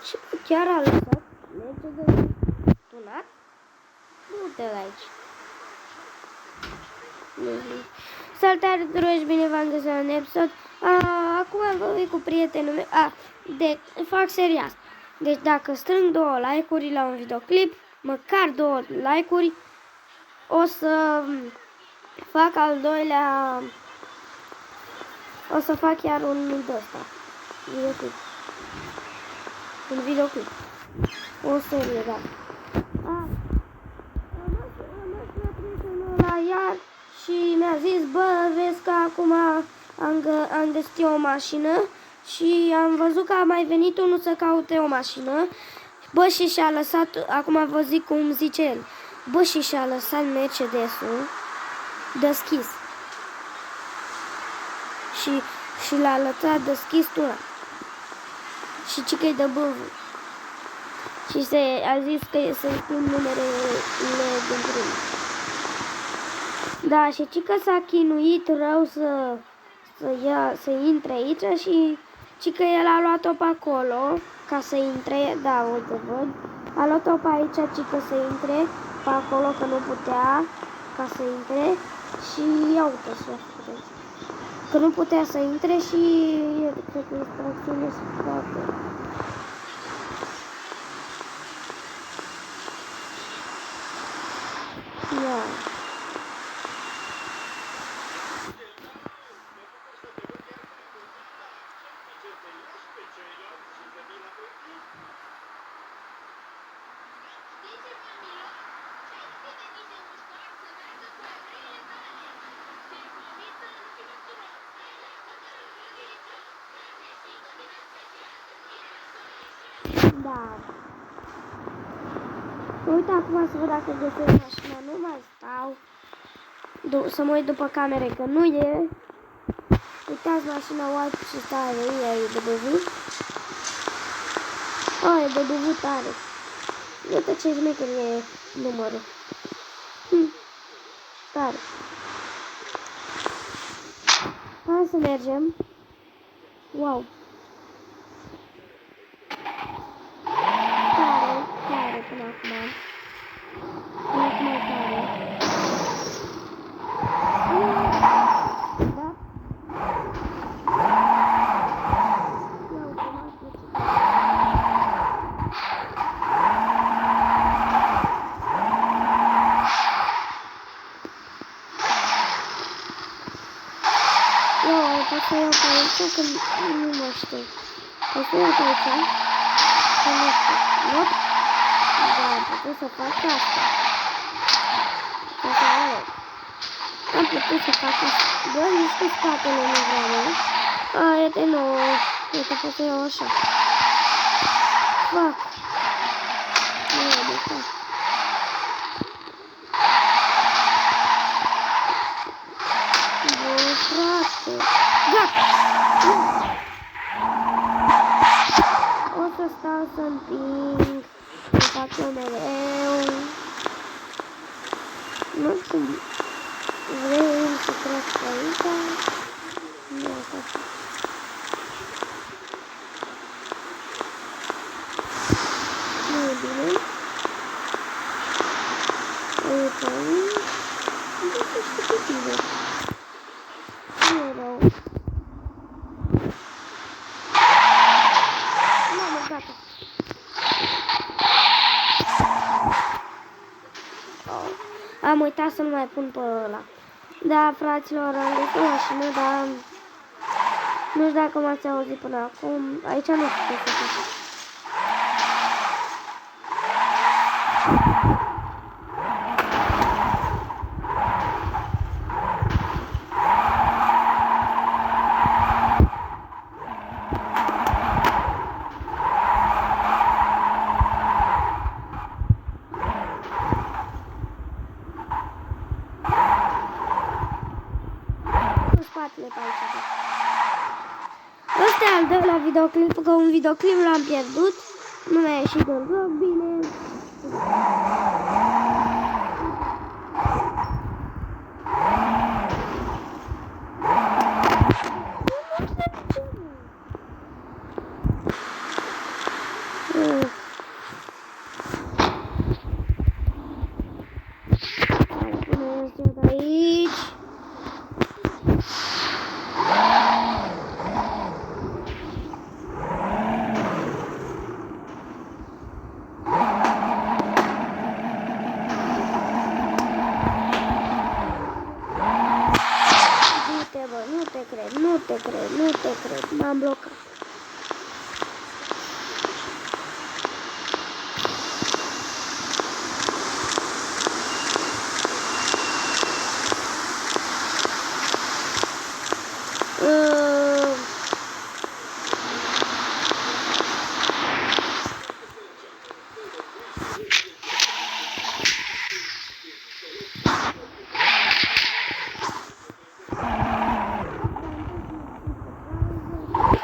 Și chiar a lăsat. Merge de tunat. Du-te la aici. Salutare tuturor și bine v-am găsit la un episod. Acum am vorbit cu prietenul meu. Fac serios. Deci dacă strâng 2 like-uri la un videoclip, măcar 2 like-uri, o să fac al doilea, o să fac chiar un de-ăsta, videoclip. Un videoclip. O serie, da. Am mers la prietenul ăla iar și mi-a zis, bă, vezi că acum am găsit o mașină și am văzut că a mai venit unul să caute o mașină. Bă, și-a lăsat, acum vă zic cum zice el, bă, și-a lăsat Mercedes-ul deschis. Și l-a lăsat deschis tura. Și ce că-i de băvă. Și a zis că să-i pun numerele din prima. Da, și ce că s-a chinuit rău să intre aici și că el a luat-o pe acolo ca să intre, da, uite, văd. A luat-o pe aici, ci că să intre pe acolo, că nu putea ca să intre și ia uite și că nu putea să intre și cred că instrucțiune să facă. Ia. Da. Uite acum să văd dacă găsesc mașina, nu mai stau să mă uit după camere, că nu e. Uitați mașina white și tare, ea e de băvut. E de băvut tare. Uite ce șmecher e numărul. Tare. Hai să mergem. Wow. Tare până acum. Până acum e tare. Da? Ia automat plăcit. Pot să iau pe aici, că nu mă știu. Pot să iau pe aici. Că nu știu. Nu? Da, am putut să fac asta. Ca să arăt. Am putut să fac asta. Bă, nici cu spatele nu vreau. E de nou. Uite, pot să iau așa. Fac. Nu e de fac. Bă, frate. Gata! O să stau să împing, să fac eu mereu. Nu știu, vrei să trec pe aici? Nu, asta. Nu e bine. Uite aici. Nu știu ce bine. Nu e rău. Gata. Am uitat să nu mai pun pe ăla. Da, fraților, am găsit o mașină, dar nu știu dacă m-ați auzit până acum. Aici nu știu ce să fac. Ăsta e al doilea videoclip, că un videoclip l-am pierdut. Nu mi-a ieșit deloc bine. Punem astea de aici. Nu te cred, m-am blocat.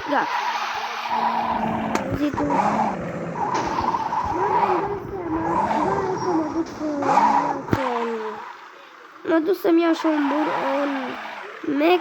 Gata. Zi tu. Mă duc să-mi iau și un Mac.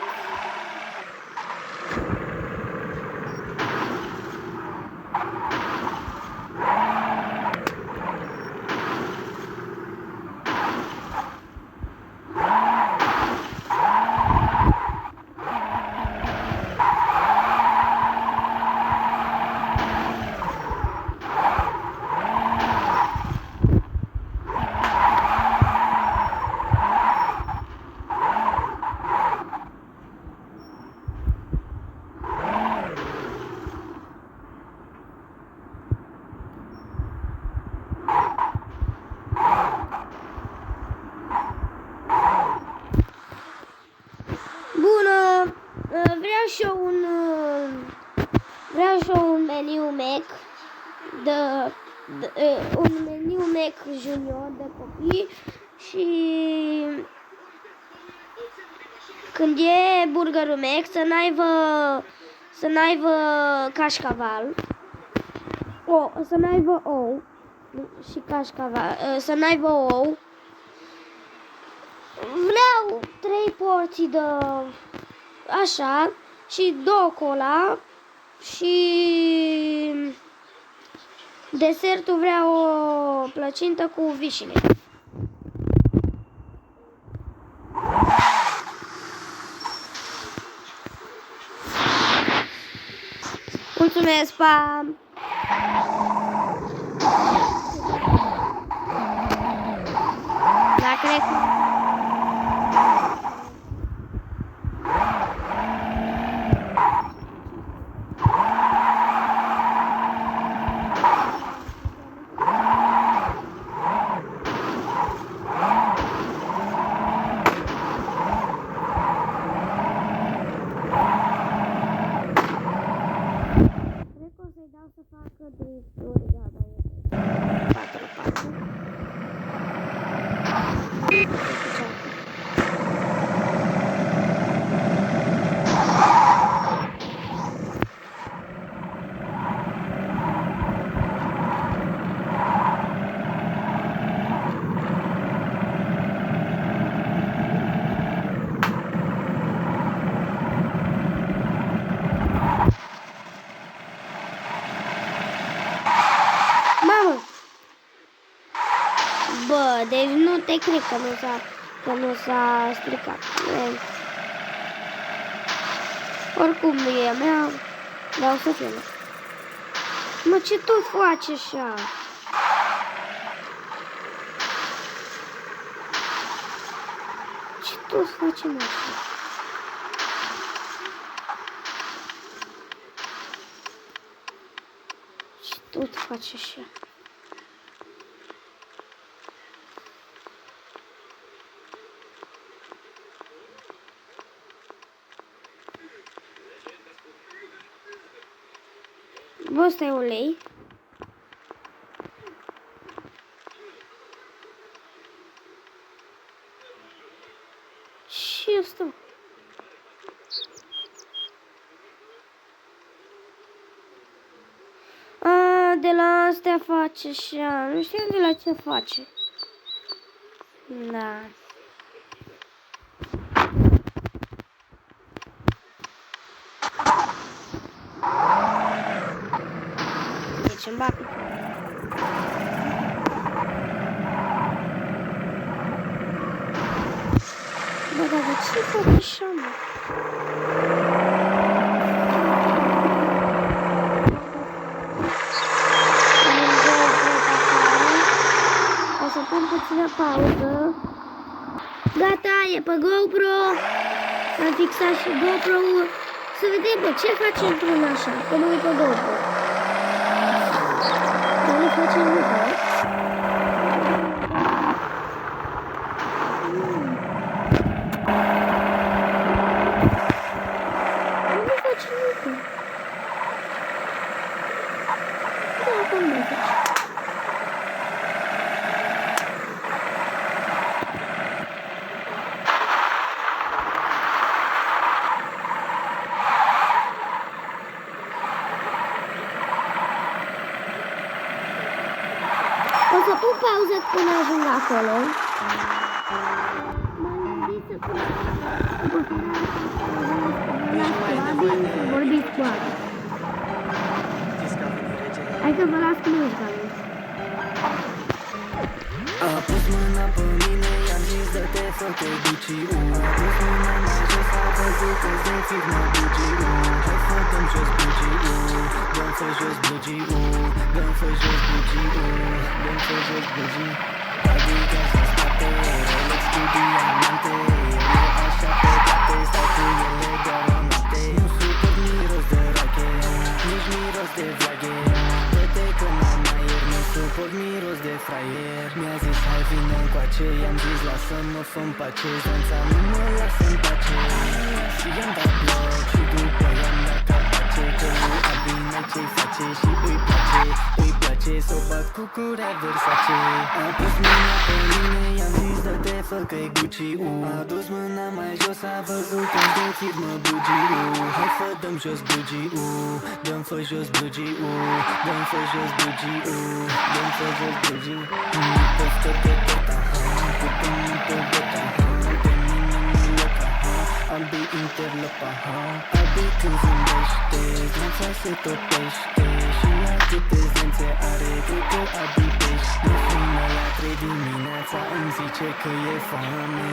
Bună, vreau și eu un meniu Mac un meniu Mac Junior de copii și când e burgerul Mac să n-aibă cașcaval, să n-aibă ou și cașcaval, să n-aibă ou. Vreau 3 porții de așa și 2 cola și desertul vreau o plăcintă cu vișine. Mulțumesc, pa! La cred că să facă drifturi, gata, e 4. Bă, deci nu te cred că nu s-a stricat. Oricum nu e a mea, dar o să fie. Mă, ce tot faci așa? Ce tot facem așa? Ce tot faci așa? Bă, ăsta e ulei. Și ăsta. De la astea face așa. Nu știu de la ce face. Da. facem, ba picioare. Bă, dar de ce fac așa, mă? O să pun puțină pauză. Gata, e pe GoPro. Am fixat și GoPro-ul. Să vedem, bă, ce face într-un așa, că nu e pe GoPro. Dar nu face nimic, bă. Nu face nimic, bă. Da, acum nu face. O să pun pauză până ajung acolo. Vorbiți cu Abi. Hai că vă las cu muzica. A pus mâna pe mine, i-am zis dă-te fă-te Gucci-u. A pus mâna mai jos, a văzut că-ți de țip mă Gucci-u. Hai fă, dăm jos Gucci-u, dăm fă jos Gucci-u, dăm fă jos Gucci-u, dăm fă jos Gucci. Adică în spate, Rolex cu diamante, e așa pe toate, stau cu ele doar o noapte. Nu suport miros de rache, nici miros de vlaghe. Dă-te că n-am aer, nu suport miros de fraier. Mi-a zis hai vină încoace, i-am zis lasă-mă fă-mi pace. Zanța nu mă lasă-mi pace. Și i-am dat bloc și după i-am dat capace. Că lui Abi n-ai ce-i face și îi place să o bat cu curea Versace. A pus mâna pe mine, i-am zis dă-te fă că-i Gucci-u. A dus mâna mai jos, a văzut că-mi de țip mă Gucci-u. Hai fă, dăm jos Gucci-u, dăm fă jos Gucci-u, dăm fă jos Gucci-u, dăm fă jos Gucci. Nu poftă de tot, aha, putem nu pe bot, aha, de mine nu loc, aha, Abi interlop, aha. Abi când zâmbește, zanța se topește și ea câte zânțe are, cred că Abi pește. Până la 3 dimineața îmi zice că e foame,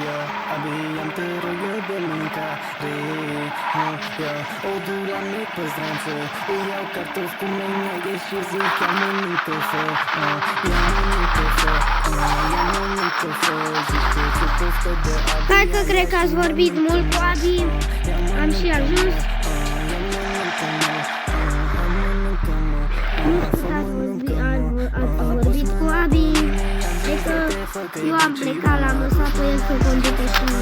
yeah. Abi am te rog eu de mâncare, o duc la mic pe stranță, îi iau cartofi cu menaghe și zic ia mănâncă fă, ia mănâncă fă, ia mănâncă fă. Zice ce poftă de Abi. Hai că cred că ați vorbit mult cu Abi. Am și ajuns. Nu știu că ați vorbit cu Abi. Cred că eu am plecat, l-am lăsat pe el să conducă și nu.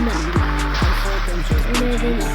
Da. Revenim.